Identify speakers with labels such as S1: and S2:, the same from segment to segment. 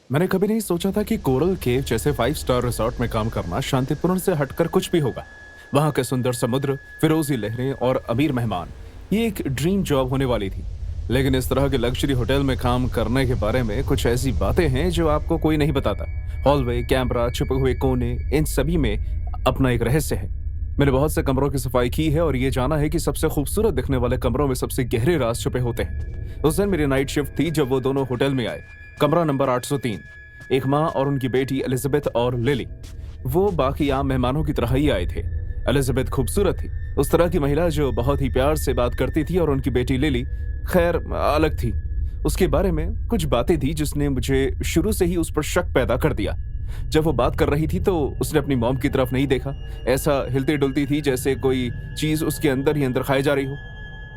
S1: मैंने कभी नहीं सोचा था कि कोरल केव जैसे 5 स्टार रिसोर्ट में काम करना शांतिपूर्ण से हटकर कुछ भी होगा। वहां के सुंदर समुद्र, फिरोजी लहरें और अमीर मेहमान, ये एक ड्रीम जॉब होने वाली थी। लेकिन इस तरह के लग्जरी होटल में काम करने के बारे में कुछ ऐसी बातें हैं जो आपको कोई नहीं बताता। हॉलवे, कैमरा, छुपे हुए कोने, इन सभी में अपना एक रहस्य है। मैंने बहुत से कमरों की सफाई की है और ये जाना है कि सबसे खूबसूरत दिखने वाले कमरों में सबसे गहरे राज छुपे होते हैं। उस दिन मेरी नाइट शिफ्ट थी जब वो दोनों होटल में आए। कमरा नंबर 803। एक माँ और उनकी बेटी एलिजाबेथ और लिली। वो बाकी आम मेहमानों की तरह ही आए थे। एलिजाबेथ खूबसूरत थी, उस तरह की महिला जो बहुत ही प्यार से बात करती थी, और उनकी बेटी लिली खैर अलग थी। उसके बारे में कुछ बातें थी जिसने मुझे शुरू से ही उस पर शक पैदा कर दिया। जब वो बात कर रही थी तो उसने अपनी मॉम की तरफ नहीं देखा। ऐसा हिलती डुलती थी जैसे कोई चीज उसके अंदर ही अंदर खाई जा रही हो।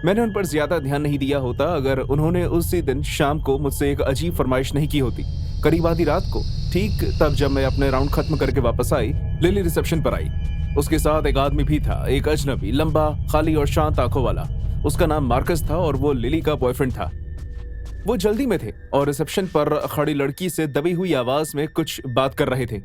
S1: मैंने उन पर ज्यादा ध्यान नहीं दिया होता अगर उन्होंने उसी दिन शाम को मुझसे एक अजीब फरमाइश नहीं की होती। करीब आधी रात को, ठीक तब जब मैं अपने राउंड खत्म करके वापस आई, लिली रिसेप्शन पर आई। उसके साथ एक आदमी भी था, एक अजनबी, लंबा, खाली और शांत आंखों वाला। उसका नाम मार्कस था और वो लिली का बॉयफ्रेंड था। वो जल्दी में थे और रिसेप्शन पर खड़ी लड़की से दबी हुई आवाज में कुछ बात कर रहे थे।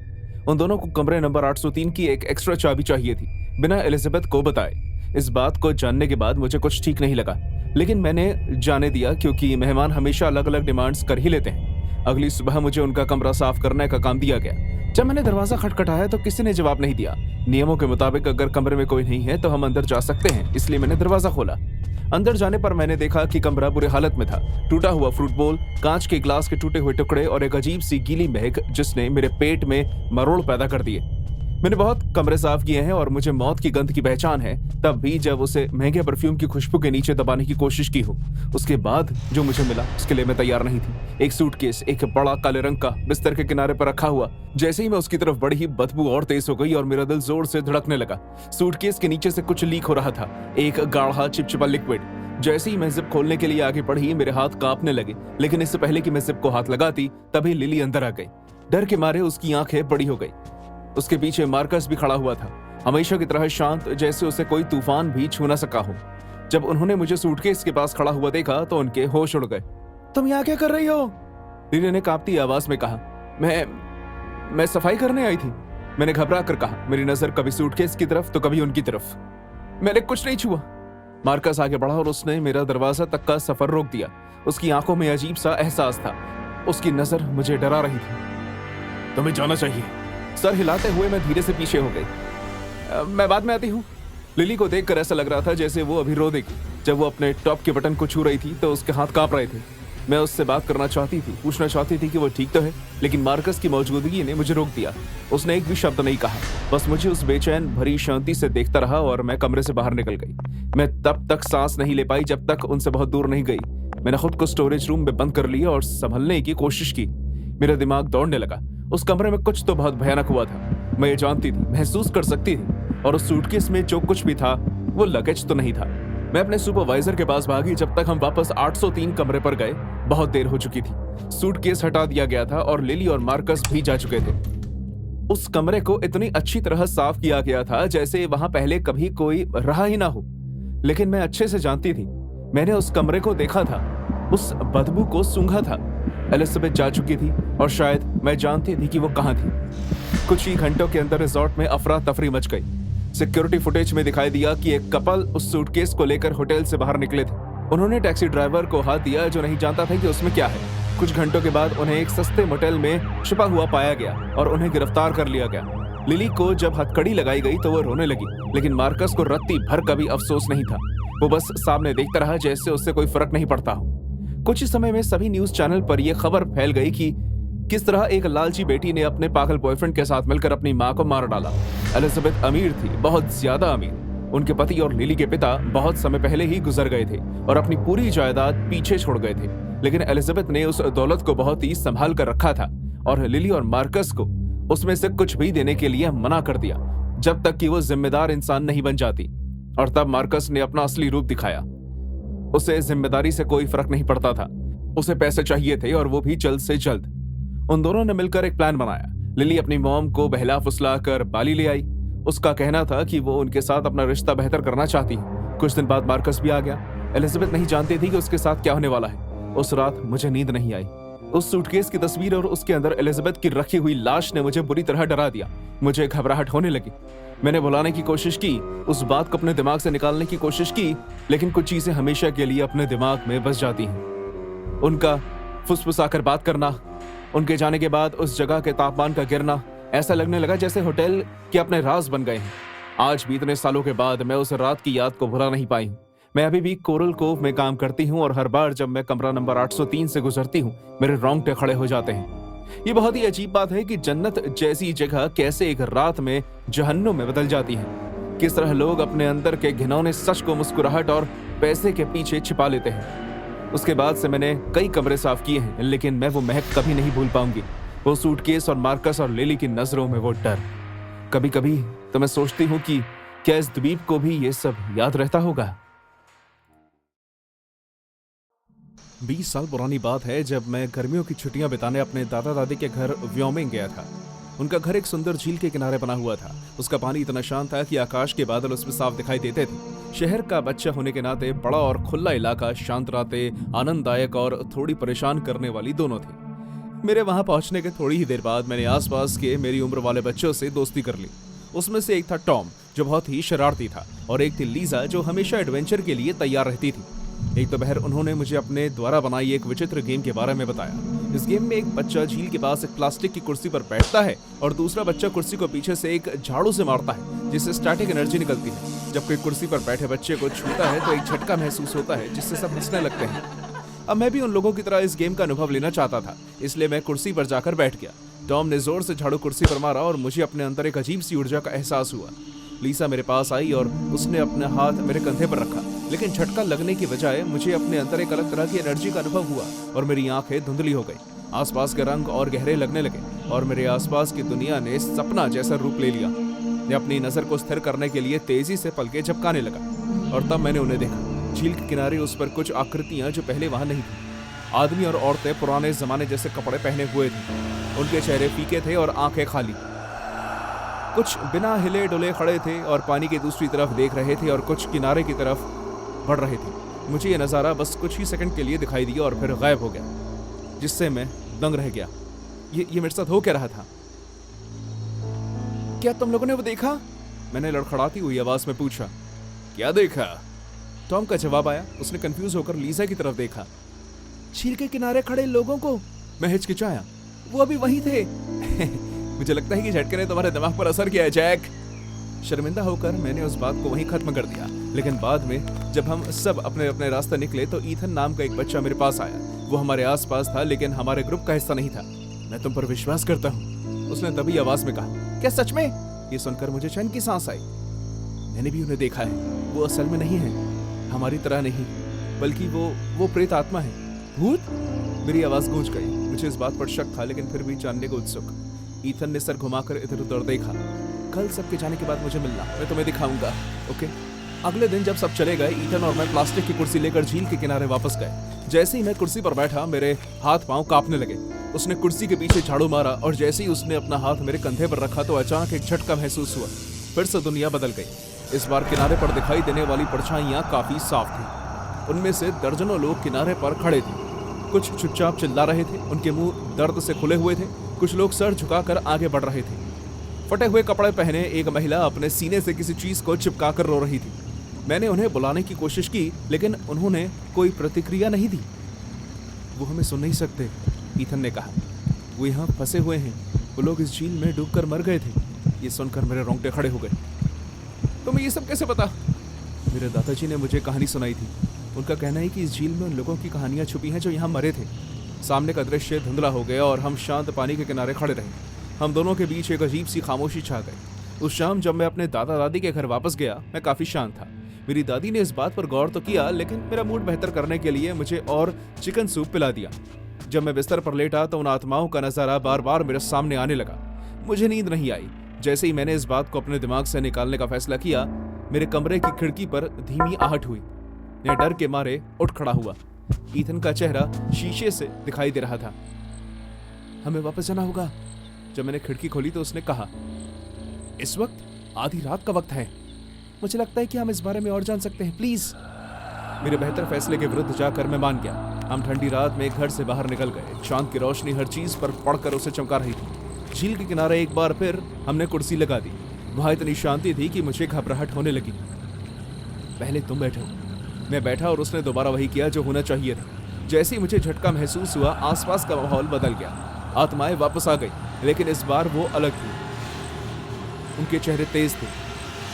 S1: उन दोनों को कमरे नंबर 803 की एक एक्स्ट्रा चाबी चाहिए थी, बिना एलिजाबेथ को बताए। इस बात को जानने के बाद मुझे कुछ ठीक नहीं लगा, लेकिन मैंने जाने दिया क्योंकि मेहमान हमेशा अलग अलग डिमांड्स कर ही लेते हैं। अगली सुबह मुझे उनका कमरा साफ करने का काम दिया गया। जब मैंने दरवाजा खटखटाया तो किसी ने जवाब नहीं दिया। नियमों के मुताबिक अगर कमरे में कोई नहीं है तो हम अंदर जा सकते हैं, इसलिए मैंने दरवाजा खोला। अंदर जाने पर मैंने देखा कि कमरा बुरे हालत में था। टूटा हुआ फ्रूट बोल, कांच के ग्लास के टूटे हुए टुकड़े और एक अजीब सी गीली महक जिसने मेरे पेट में मरोड़ पैदा कर दिए। मैंने बहुत कमरे साफ किए हैं और मुझे मौत की गंध की पहचान है, तब भी जब उसे महंगे परफ्यूम की खुशबू के नीचे दबाने की कोशिश की हो। उसके बाद जो मुझे मिला उसके लिए मैं तैयार नहीं थी। एक सूटकेस, एक बड़ा काले रंग का, बिस्तर के किनारे पर रखा हुआ। जैसे ही मैं उसकी तरफ बढ़ी, बदबू और तेज हो गई और मेरा दिल जोर से धड़कने लगा। सूटकेस के नीचे से कुछ लीक हो रहा था, एक गाढ़ा चिपचिपा लिक्विड। जैसे ही मैं जिप खोलने के लिए आगे बढ़ी, मेरे हाथ कांपने लगे, लेकिन इससे पहले कि मैं जिप को हाथ लगाती तभी लिली अंदर आ गई। डर के मारे उसकी आंखें बड़ी हो गई। उसके पीछे मार्कस भी खड़ा हुआ था, हमेशा की तरह शांत, जैसे उसे कोई तूफान भी छू ना सका हो। जब उन्होंने मुझे सूटकेस के पास खड़ा हुआ देखा तो उनके होश उड़ गए। तुम यहाँ क्या कर रही हो? लिली ने कांपती आवाज में कहा। मैं सफाई करने आई थी, मैंने घबरा कर कहा, मेरी नजर कभी सूटकेस की तरफ तो कभी उनकी तरफ। मैंने कुछ नहीं छुआ। मार्कस आगे बढ़ा और उसने मेरा दरवाजा तक का सफर रोक दिया। उसकी आंखों में अजीब सा एहसास था, उसकी नजर मुझे डरा रही थी। तुम्हें जाना चाहिए। सर हिलाते हुए मैं धीरे से पीछे हो गई। मैं बाद में आती हूँ। लिली को देखकर ऐसा लग रहा था जैसे वो अभी रो देगी। जब वो अपने टॉप के बटन को छू रही थी तो उसके हाथ कांप रहे थे। मैं उससे बात करना चाहती थी, पूछना चाहती थी कि वो ठीक तो है, लेकिन मार्कस की मौजूदगी ने मुझे रोक दिया। उसने एक भी शब्द नहीं कहा, बस मुझे उस बेचैन भरी शांति से देखता रहा और मैं कमरे से बाहर निकल गई। मैं तब तक सांस नहीं ले पाई जब तक उनसे बहुत दूर नहीं गई। मैंने खुद को स्टोरेज रूम में बंद कर लिया और संभलने की कोशिश की। मेरा दिमाग दौड़ने लगा। उस कमरे में कुछ तो बहुत भयानक हुआ था। मैं ये जानती थी, महसूस कर सकती थी, और उस सूटकेस में जो कुछ भी था वो लगेज तो नहीं था। मैं अपने सुपरवाइजर के पास भागी। जब तक हम वापस 803 कमरे पर गए बहुत देर हो चुकी थी। सूटकेस हटा दिया गया था और लिली और मार्कस भी जा चुके थे। उस कमरे को इतनी अच्छी तरह साफ किया गया था जैसे वहां पहले कभी कोई रहा ही ना हो। लेकिन मैं अच्छे से जानती थी, मैंने उस कमरे को देखा था, उस बदबू को सूंघा था। एलिजाबेथ जा चुकी थी और शायद मैं जानती थी कि वो कहां थी। कुछ ही घंटों के अंदर रिजॉर्ट में अफरा तफरी मच गई। सिक्योरिटी फुटेज में दिखाई दिया कि एक कपल उस सूटकेस को लेकर होटल से बाहर निकले थे। उन्होंने टैक्सी ड्राइवर को हाथ दिया जो नहीं जानता था कि उसमें क्या है। कुछ घंटों के बाद उन्हें एक सस्ते मोटेल में छिपा हुआ पाया गया और उन्हें गिरफ्तार कर लिया गया। लिली को जब हथकड़ी लगाई गई तो वो रोने लगी, लेकिन मार्कस को रत्ती भर कभी अफसोस नहीं था। वो बस सामने देखता रहा जैसे उससे कोई फर्क नहीं पड़ता हो। कुछ ही समय में सभी न्यूज चैनल पर यह खबर फैल गई कि किस तरह एक लालची बेटी ने अपने पागल बॉयफ्रेंड के साथ मिलकर अपनी मां को मार डाला। एलिजाबेथ अमीर थी, बहुत ज्यादा अमीर। उनके पति और लिली के पिता बहुत समय पहले ही गुजर गए थे और अपनी पूरी जायदाद पीछे छोड़ गए थे, लेकिन एलिजाबेथ ने उस दौलत को बहुत ही संभाल कर रखा था और लिली और मार्कस को उसमें से कुछ भी देने के लिए मना कर दिया जब तक कि वो जिम्मेदार इंसान नहीं बन जाती। और तब मार्कस ने अपना असली रूप दिखाया। उसे जिम्मेदारी से कोई फर्क नहीं पड़ता था, उसे पैसे चाहिए थे और वो भी जल्द से जल्द। उन दोनों ने मिलकर एक प्लान बनाया। लिली अपनी मॉम को बहला फुसला कर बाली ले आई। उसका कहना था कि वो उनके साथ अपना रिश्ता बेहतर करना चाहती है। कुछ दिन बाद मार्कस भी आ गया। एलिजाबेथ नहीं जानती थी कि उसके साथ क्या होने वाला है। उस रात मुझे नींद नहीं आई। उस सूटकेस की तस्वीर और उसके अंदर एलिजाबेथ की रखी हुई लाश ने मुझे बुरी तरह डरा दिया। मुझे घबराहट होने लगी। मैंने भुलाने की कोशिश की, उस बात को अपने दिमाग से निकालने की कोशिश की, लेकिन कुछ चीजें हमेशा के लिए अपने दिमाग में बस जाती हैं। उनका फुसफुसाकर बात करना, उनके जाने के बाद उस जगह के तापमान का गिरना, ऐसा लगने लगा जैसे होटल के अपने राज बन गए हैं। आज भी इतने सालों के बाद मैं उस रात की याद को भुला नहीं पाई हूँ। मैं अभी भी कोरल कोव में काम करती हूँ और हर बार जब मैं कमरा नंबर 803 से गुजरती हूँ, मेरे रोंगटे खड़े हो जाते हैं। ये बहुत ही अजीब बात है कि जन्नत जैसी जगह कैसे एक रात में जहन्नुम में बदल जाती है। किस तरह लोग अपने अंदर के घिनौने सच को मुस्कुराहट और पैसे के पीछे छिपा लेते हैं। उसके बाद से मैंने कई कमरे साफ किए हैं, लेकिन मैं वो महक कभी नहीं भूल पाऊंगी। वो सूटकेस और मार्कस और लिली की नजरों में वो डर। कभी कभी तो मैं सोचती हूँ कि क्या इस द्वीप को भी ये सब याद रहता होगा। 20 साल पुरानी बात है जब मैं गर्मियों की छुट्टियां बिताने अपने दादा दादी के घर व्योमिंग गया था। उनका घर एक सुंदर झील के किनारे बना हुआ था। उसका पानी इतना शांत था कि आकाश के बादल उसमें साफ दिखाई देते थे। शहर का बच्चा होने के नाते बड़ा और खुला इलाका, शांत रातें, आनंददायक और थोड़ी परेशान करने वाली दोनों थी। मेरे वहां पहुंचने के थोड़ी ही देर बाद मैंने आसपास के मेरी उम्र वाले बच्चों से दोस्ती कर ली। उसमें से एक था टॉम, जो बहुत ही शरारती था, और एक थी लीजा, जो हमेशा एडवेंचर के लिए तैयार रहती थी। एक दोपहर उन्होंने मुझे अपने द्वारा बनाई एक विचित्र गेम के बारे में बताया। इस गेम में एक बच्चा झील के पास एक प्लास्टिक की कुर्सी पर बैठता है और दूसरा बच्चा कुर्सी को पीछे से एक झाड़ू से मारता है, जिससे स्टैटिक एनर्जी निकलती है। जब कोई कुर्सी पर बैठे बच्चे को छूता है तो एक झटका महसूस होता है, जिससे सब हंसने लगते हैं। अब मैं भी उन लोगों की तरह इस गेम का अनुभव लेना चाहता था, इसलिए मैं कुर्सी पर जाकर बैठ गया। टॉम ने जोर से झाड़ू कुर्सी पर मारा और मुझे अपने अंदर एक अजीब सी ऊर्जा का एहसास हुआ। लीसा मेरे पास आई और उसने अपना हाथ मेरे कंधे पर रखा, लेकिन झटका लगने की बजाय मुझे अपने अंदर एक अलग तरह की एनर्जी का अनुभव हुआ और मेरी आंखें धुंधली हो गई। आसपास के रंग और गहरे लगने लगे और मेरे आसपास की दुनिया ने सपना जैसा रूप ले लिया। मैं अपनी नजर को स्थिर करने के लिए तेजी से पलकें झपकाने लगा और तब मैंने उन्हें देखा। झील के किनारे उस पर कुछ आकृतियां जो पहले वहां नहीं थी। आदमी और औरतें पुराने जमाने जैसे कपड़े पहने हुए थे। उनके चेहरे फीके थे और आंखें खाली। कुछ बिना हिले डुले खड़े थे और पानी की दूसरी तरफ देख रहे थे और कुछ किनारे की तरफ बढ़ रहे थे। मुझे ये नज़ारा बस कुछ ही सेकंड के लिए दिखाई दिया और फिर गायब हो गया, जिससे मैं दंग रह गया। ये मेरे साथ हो क्या रहा था? क्या तुम लोगों ने वो देखा? मैंने लड़खड़ाती हुई आवाज में पूछा। क्या देखा? टॉम का जवाब आया। उसने कंफ्यूज होकर लीजा की तरफ देखा। झील के किनारे खड़े लोगों को। मैं हिचकिचाया। वो अभी वहीं थे। मुझे लगता है कि झटके ने तुम्हारे दिमाग पर असर किया है, जैक। शर्मिंदा होकर मैंने उस बात को वहीं खत्म कर दिया, लेकिन बाद में जब हम सब अपने अपने रास्ते निकले तो ईथन नाम का एक बच्चा मेरे पास आया। वो हमारे आसपास था, लेकिन हमारे ग्रुप का हिस्सा नहीं था। मैं तुम पर विश्वास करता हूँ, उसने दबी आवाज में कहा। क्या सच में? ये सुनकर मुझे चैन की सांस आई। मैंने भी उन्हें देखा है। वो असल में नहीं है, हमारी तरह नहीं, बल्कि वो प्रेत आत्मा है। भूत? मेरी आवाज गूंज गई। मुझे इस बात पर शक था, लेकिन फिर भी जानने को उत्सुक। ईथन ने सर घुमाकर इधर उधर देखा। कल सबके जाने के बाद मुझे मिलना, मैं तुम्हें दिखाऊंगा, ओके? अगले दिन जब सब चले गए, ईथन और मैं प्लास्टिक की कुर्सी लेकर झील के किनारे वापस गए। जैसे ही मैं कुर्सी पर बैठा, मेरे हाथ पांव कांपने लगे। उसने कुर्सी के पीछे झाड़ू मारा और जैसे ही उसने अपना हाथ मेरे कंधे पर रखा तो अचानक एक झटका महसूस हुआ। फिर से दुनिया बदल गई। इस बार किनारे पर दिखाई देने वाली परछाइयां काफी साफ थी। उनमें से दर्जनों लोग किनारे पर खड़े थे। कुछ चुपचाप चिल्ला रहे थे, उनके मुंह दर्द से खुले हुए थे। कुछ लोग सर झुकाकर आगे बढ़ रहे थे। फटे हुए कपड़े पहने एक महिला अपने सीने से किसी चीज को चिपकाकर रो रही थी। मैंने उन्हें बुलाने की कोशिश की, लेकिन उन्होंने कोई प्रतिक्रिया नहीं दी। वो हमें सुन नहीं सकते, ईथन ने कहा। वो यहाँ फंसे हुए हैं। वो लोग इस झील में डूबकर मर गए थे। ये सुनकर मेरे रोंगटे खड़े हो गए। तुम्हें ये सब कैसे पता? मेरे दादाजी ने मुझे कहानी सुनाई थी। उनका कहना है कि इस झील में उन लोगों की कहानियां छुपी हैं जो यहाँ मरे थे। सामने का दृश्य धुंधला हो गया और हम शांत पानी के किनारे खड़े रहे। हम दोनों के बीच एक अजीब सी खामोशी छा गई। उस शाम जब मैं अपने दादा दादी के घर वापस गया, मैं काफी शांत था। मेरी दादी ने इस बात पर गौर तो किया, लेकिन मेरा मूड बेहतर करने के लिए मुझे और चिकन सूप पिला दिया। जब मैं बिस्तर पर लेटा तो उन आत्माओं का नजारा बार बार मेरे सामने आने लगा। मुझे नींद नहीं आई। जैसे ही मैंने इस बात को अपने दिमाग से निकालने का फैसला किया, मेरे कमरे की खिड़की पर धीमी आहट हुई। मैं डर के मारे उठ खड़ा हुआ। ईथन का चेहरा शीशे से दिखाई दे रहा था। हमें वापस जाना होगा। जब मैंने खिड़की खोली तो उसने कहा, इस वक्त आधी रात का वक्त है। मुझे लगता है कि हम इस बारे में और जान सकते हैं, प्लीज। मेरे बेहतर फैसले के विरुद्ध जाकर मैं मान गया। हम ठंडी रात में घर से बाहर निकल गए। चांद की रोशनी हर चीज पर पड़कर उसे चमका रही थी। झील के किनारे एक बार फिर हमने कुर्सी लगा दी। वहां इतनी शांति थी कि मुझे घबराहट होने लगी। पहले तुम बैठो। मैं बैठा और उसने दोबारा वही किया जो होना चाहिए था। जैसे ही मुझे झटका महसूस हुआ, आसपास का माहौल बदल गया। आत्माएं वापस आ गई, लेकिन इस बार वो अलग थी। उनके चेहरे तेज थे,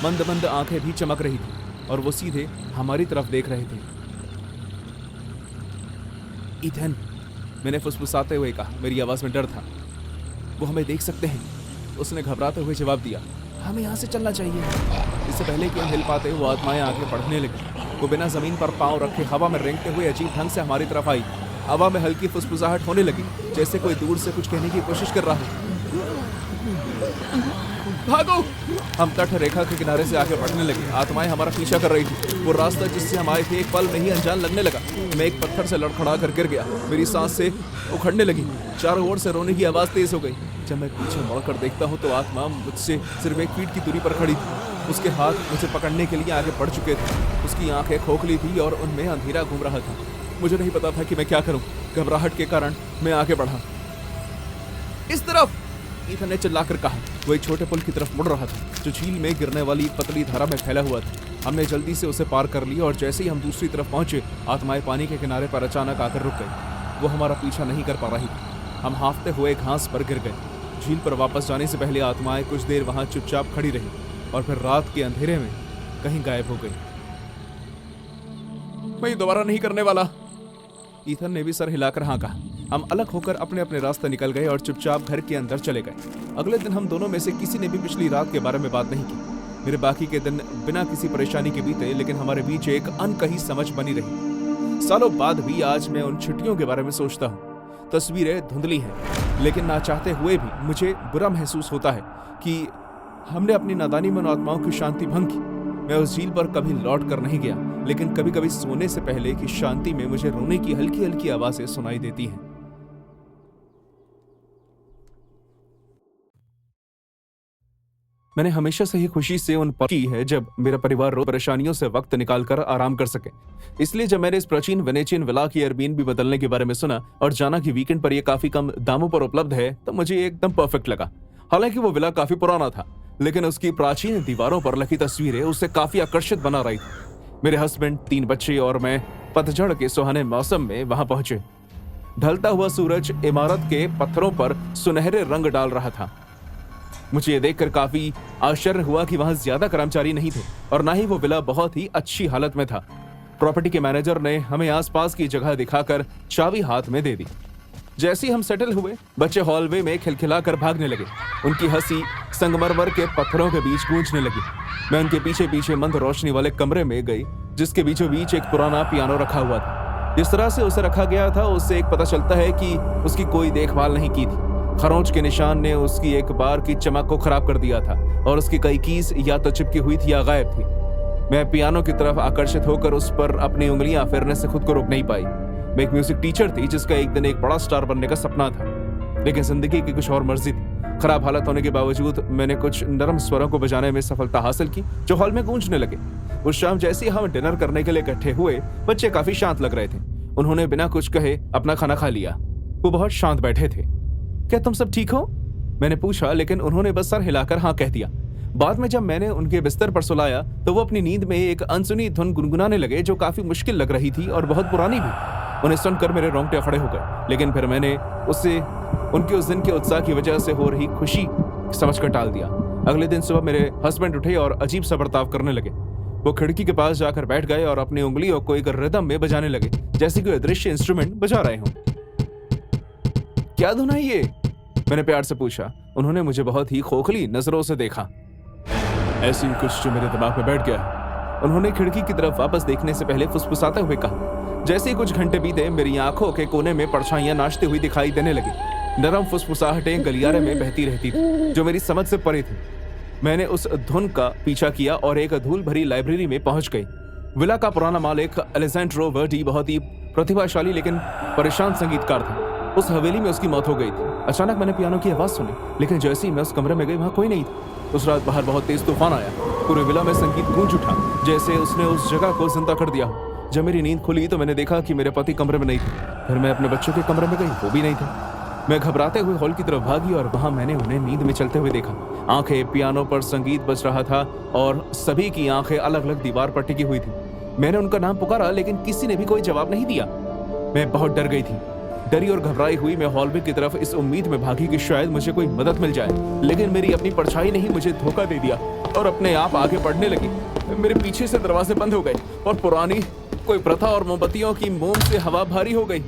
S1: मंद मंद आंखें भी चमक रही थी और वो सीधे हमारी तरफ देख रहे थे। ईथन, मैंने फुसफुसाते हुए कहा। मेरी आवाज में डर था। वो हमें देख सकते हैं, उसने घबराते हुए जवाब दिया। हमें यहाँ से चलना चाहिए। इससे पहले कि हम हिल पाते, वो आत्माएं आगे बढ़ने लगी। वो बिना जमीन पर पांव रखे हवा में रेंगते हुए अजीब ढंग से हमारी तरफ आई। हवा में हल्की फुसफुसाहट होने लगी, जैसे कोई दूर से कुछ कहने की कोशिश कर रहा हो। भागो! हम तट रेखा के किनारे से आगे बढ़ने लगे। आत्माएं हमारा पीछा कर रही थी। वो रास्ता जिससे हम आए थे एक पल में ही अनजान लगने लगा। मैं एक पत्थर से लड़खड़ा कर गिर गया। मेरी सांस से उखड़ने लगी। चारों ओर से रोने की आवाज तेज हो गई। जब मैं पीछे मुड़कर देखता हूँ तो आत्मा मुझसे सिर्फ 1 फीट की दूरी पर खड़ी थी। उसके हाथ मुझे पकड़ने के लिए आगे बढ़ चुके थे। उसकी आंखें खोखली थी और उनमें अंधेरा घूम रहा था। मुझे नहीं पता था कि मैं क्या करूं। घबराहट के कारण मैं आगे बढ़ा। इस तरफ! ईथन ने चिल्लाकर कहा। वो एक छोटे पुल की तरफ मुड़ रहा था, जो झील में गिरने वाली एक पतली धारा में फैला हुआ था। हमने जल्दी से उसे पार कर लिया और जैसे ही हम दूसरी तरफ पहुंचे, आत्माएं पानी के किनारे पर अचानक आकर रुक गई। वो हमारा पीछा नहीं कर पा रही थी। हम हाँफते हुए घास पर गिर गए। झील पर वापस जाने से पहले आत्माएं कुछ देर वहां चुपचाप खड़ी रही और फिर रात के अंधेरे में कहीं गायब हो गई। मैं ये दोबारा नहीं करने वाला। ईथन ने भी सर हिलाकर हाँ कहा। हम अलग होकर अपने अपने रास्ते निकल गए और चुपचाप घर के अंदर चले गए। अगले दिन हम दोनों में से किसी ने भी पिछली रात के बारे में बात नहीं की। मेरे बाकी के दिन बिना किसी परेशानी के बीते, लेकिन हमारे बीच एक अनकही समझ बनी रही। सालों बाद भी आज मैं उन छुट्टियों के बारे में सोचता हूँ। तस्वीरें धुंधली हैं, लेकिन ना चाहते हुए भी मुझे बुरा महसूस होता है कि हमने अपनी नादानी में उन आत्माओं की शांति भंग की। मैं उस झील पर कभी लौट कर नहीं गया, लेकिन कभी कभी सोने से पहले की शांति में मुझे रोने की हल्की हल्की आवाजें सुनाई देती हैं। मैंने हमेशा से ही खुशी से उन पल की है जब मेरा परिवार रोज परेशानियों से वक्त निकालकर आराम कर सके। इसलिए जब मैंने इस प्राचीन वेनेचियन विला की एयरबीएनबी बदलने के बारे में सुना और जाना कि वीकेंड पर यह काफी कम दामों पर उपलब्ध है, तो मुझे एकदम परफेक्ट लगा। हालांकि वो विला काफी पुराना था, लेकिन उसकी प्राचीन दीवारों पर लगी तस्वीरें उसे काफी आकर्षित बना रही थी। मेरे हस्बैंड, 3 बच्चे और मैं पतझड़ के सुहाने मौसम में वहां पहुंचे। ढलता हुआ सूरज इमारत के पत्थरों पर सुनहरे रंग डाल रहा था। मुझे ये देखकर काफी आश्चर्य हुआ कि वहां ज्यादा कर्मचारी नहीं थे और ना ही वो विला बहुत ही अच्छी हालत में था। प्रॉपर्टी के मैनेजर ने हमें आसपास की जगह दिखाकर चाबी हाथ में दे दी। जैसे ही हम सेटल हुए, बच्चे हॉलवे में खिलखिलाकर भागने लगे। उनकी हंसी संगमरमर के पत्थरों के बीच गूंजने लगी। मैं उनके पीछे पीछे मंद रोशनी वाले कमरे में गई, जिसके बीचों बीच एक पुराना पियानो रखा हुआ था। जिस तरह से उसे रखा गया था, उससे एक पता चलता है कि उसकी कोई देखभाल नहीं की थी। खरोंच के निशान ने उसकी एक बार की चमक को खराब कर दिया था और उसकी कई कीज या तो चिपकी हुई थी या गायब थी। मैं पियानो की तरफ आकर्षित होकर उस पर अपनी उंगलियां फेरने से खुद को रोक नहीं पाई। मैं एक म्यूजिक टीचर थी जिसका एक दिन एक बड़ा स्टार बनने का सपना था, लेकिन जिंदगी की कुछ और मर्जी थी। खराब हालत होने के बावजूद मैंने कुछ नरम स्वरों को बजाने में सफलता हासिल की, जो हॉल में गूंजने लगे। उस शाम जैसे ही हम डिनर करने के लिए इकट्ठे हुए, बच्चे काफी शांत लग रहे थे। उन्होंने बिना कुछ कहे अपना खाना खा लिया। वो बहुत शांत बैठे थे। क्या तुम सब ठीक हो? मैंने पूछा, लेकिन उन्होंने बस सर हिलाकर हाँ कह दिया। बाद में जब मैंने उनके बिस्तर पर सुलाया तो वो अपनी नींद में एक अनसुनी धुन गुनगुनाने लगे, जो काफी मुश्किल लग रही थी और बहुत पुरानी भी। उन्हें सुनकर मेरे रोंगटे खड़े हो गए, लेकिन फिर मैंने उसे उनके उस दिन के उत्साह की वजह से हो रही खुशी समझकर टाल दिया। अगले दिन सुबह मेरे हस्बैंड उठे और अजीब सा बर्ताव करने लगे। वो खिड़की के पास जाकर बैठ गए और अपनी उंगलियों को एक रिदम में बजाने लगे, जैसे कोई अदृश्य इंस्ट्रूमेंट बजा रहे हों। क्या धुन है ये? मैंने प्यार से पूछा। उन्होंने मुझे बहुत ही खोखली नजरों से देखा। ऐसी कुछ जो मेरे दिमाग में बैठ गया। उन्होंने खिड़की की तरफ वापस देखने से पहले फुसफुसाते हुए कहा। जैसे ही कुछ घंटे बीते, मेरी आंखों के कोने में परछाइयां नाचती हुई दिखाई देने लगी। नरम फुसफुसाहटें गलियारे में बहती रहती थी, जो मेरी समझ से परे थी। मैंने उस धुन का पीछा किया और एक धूल भरी लाइब्रेरी में पहुंच गई। विला का पुराना मालिक अलेजेंड्रो वर्डी बहुत ही प्रतिभाशाली लेकिन परेशान संगीतकार था। उस हवेली में उसकी मौत हो गई थी। अचानक मैंने पियानो की आवाज सुनी, लेकिन जैसे ही मैं उस कमरे में गई, वहां कोई नहीं था। उस रात बाहर बहुत तेज तूफान आया। पूरे विला में संगीत गूंज उठा, जैसे उसने उस जगह को जिंदा कर दिया हो। जब मेरी नींद खुली तो मैंने देखा कि मेरे पति कमरे में नहीं थे। फिर मैं अपने बच्चों के कमरे में गई, वो भी नहीं थे। मैं घबराते हुए हॉल की तरफ भागी और वहां मैंने उन्हें नींद में चलते हुए देखा। आंखें पियानो पर संगीत बज रहा था और सभी की आंखें अलग अलग दीवार पर टिकी हुई थी। मैंने उनका नाम पुकारा लेकिन किसी ने भी कोई जवाब नहीं दिया। मैं बहुत डर गई थी। डरी और घबराई हुई मैं हॉलवे की तरफ इस उम्मीद में भागी कि शायद मुझे कोई मदद मिल जाए, लेकिन मेरी अपनी परछाई ने ही मुझे धोखा दे दिया और अपने आप आगे बढ़ने लगी। मेरे पीछे से दरवाजे बंद हो गए और पुरानी कोई प्रथा और मोमबत्तियों की मोम से हवा भारी हो गई।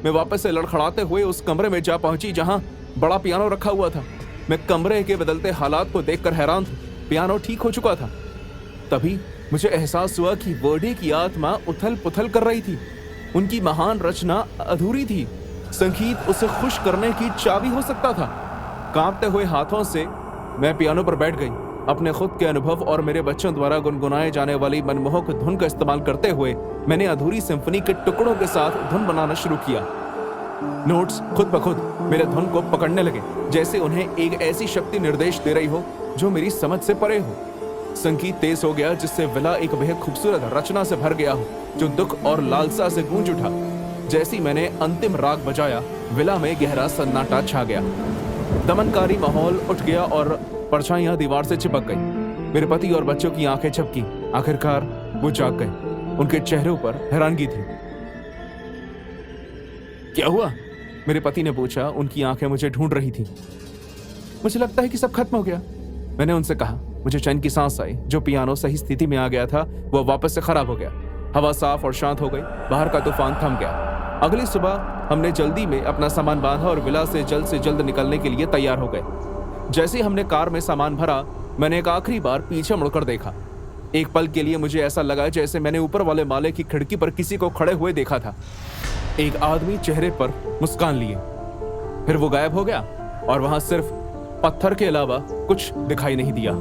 S1: मैं वापस से लड़खड़ाते हुए उस कमरे में जा पहुंची जहां बड़ा पियानो रखा हुआ था। मैं कमरे के बदलते हालात को देखकर हैरान था। पियानो ठीक हो चुका था। तभी मुझे एहसास हुआ कि वर्डे की आत्मा उथल पुथल कर रही थी। उनकी महान रचना अधूरी थी। संगीत उसे खुश करने की चाबी हो सकता था। कांपते हुए हाथों से मैं पियानो पर बैठ गई। अपने खुद के अनुभव और मेरे बच्चों द्वारा गुनगुनाए जाने वाली मनमोहक धुन का इस्तेमाल करते हुए मैंने अधूरी सिम्फनी के टुकड़ों के साथ धुन बनाना शुरू किया। नोट्स खुद ब खुद मेरे धुन को पकड़ने लगे, जैसे उन्हें एक ऐसी शक्ति निर्देश दे रही हो जो मेरी समझ से परे हो। संगीत तेज हो गया जिससे विला एक बेहद खूबसूरत रचना से भर गया हो जो दुख और लालसा से गूंज उठा। जैसी मैंने अंतिम राग बजाया, विला में गहरा सन्नाटा छा गया। दमनकारी माहौल उठ गया और परछाइयां दीवार से चिपक गई। मेरे पति और बच्चों की आंखें झपकी। आखिरकार वो जाग गए। उनके चेहरों पर हैरानगी थी। क्या हुआ? मेरे पति ने पूछा। उनकी आंखें मुझे ढूंढ रही थी। मुझे लगता है कि सब खत्म हो गया, मैंने उनसे कहा। मुझे चैन की सांस आई। जो पियानो सही स्थिति में आ गया था वो वापस से खराब हो गया। हवा साफ और शांत हो गई। बाहर का तूफान थम गया। अगली सुबह हमने जल्दी में अपना सामान बांधा और विला से जल्द निकलने के लिए तैयार हो गए। जैसे ही हमने कार में सामान भरा, मैंने एक आखिरी बार पीछे मुड़कर देखा। एक पल के लिए मुझे ऐसा लगा जैसे मैंने ऊपर वाले माले की खिड़की पर किसी को खड़े हुए देखा था। एक आदमी चेहरे पर मुस्कान लिए, फिर वो गायब हो गया और वहां सिर्फ पत्थर के अलावा कुछ दिखाई नहीं दिया।